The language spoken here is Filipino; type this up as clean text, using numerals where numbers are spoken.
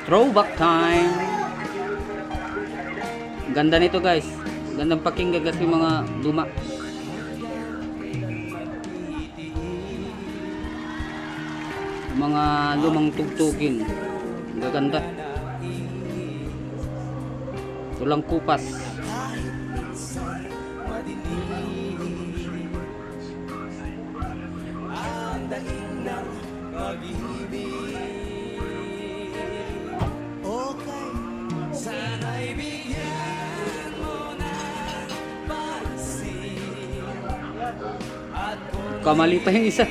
Throwback time. Ganda nito guys. Gandang pakinggan kasi yung mga luma. Mga lumang tugtugin. Gaganda. Tulang kupas. Kamali pa yung isa.